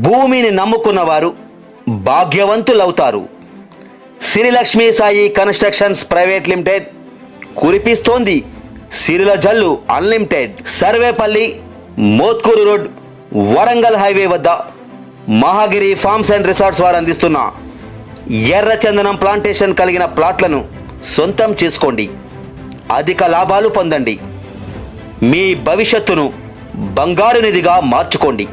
భూమిని నమ్ముకున్న వారు భాగ్యవంతులవుతారు. Srilakshmi Sai constructions private limited కురిపిస్తోంది సిరుల జల్లు unlimited. Sarvepalli Motkur road Warangal highway వద్ద మహాగిరి ఫార్మ్స్ అండ్ రిసార్ట్స్ వారు అందిస్తున్న ఎర్రచందనం ప్లాంటేషన్ కలిగిన ప్లాట్లను సొంతం చేసుకోండి. అధిక లాభాలు పొందండి. మీ భవిష్యత్తును బంగారు నిధిగా మార్చుకోండి.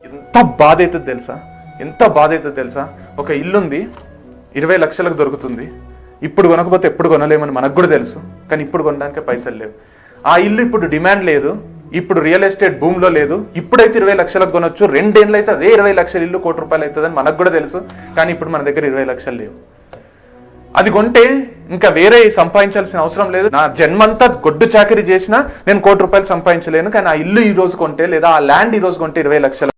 ఎంత బాధ అవుతుంది తెలుసా, ఎంత బాధ అవుతుంది తెలుసా. ఒక ఇల్లుంది 20 లక్షలకు దొరుకుతుంది. ఇప్పుడు కొనకపోతే ఎప్పుడు కొనలేమని మనకు కూడా తెలుసు, కానీ ఇప్పుడు కొనడానికి పైసలు లేవు. ఆ ఇల్లు ఇప్పుడు డిమాండ్ లేదు, ఇప్పుడు రియల్ ఎస్టేట్ భూమిలో లేదు. ఇప్పుడైతే 20 లక్షలకు కొనొచ్చు, 2 ఏళ్ళు అయితే అదే 20 లక్షల ఇల్లు ₹1 కోటి అవుతుందని మనకు కూడా తెలుసు, కానీ ఇప్పుడు మన దగ్గర 20 లక్షలు లేవు. అది కొంటే ఇంకా వేరే సంపాదించాల్సిన అవసరం లేదు. నా జన్మంతా గొడ్డు చాకరీ చేసినా నేను ₹1 కోటి సంపాదించలేను, కానీ ఆ ఇల్లు ఈ రోజు కొంటే లేదా ఆ ల్యాండ్ ఈ రోజు కొంటే 20 లక్షలు.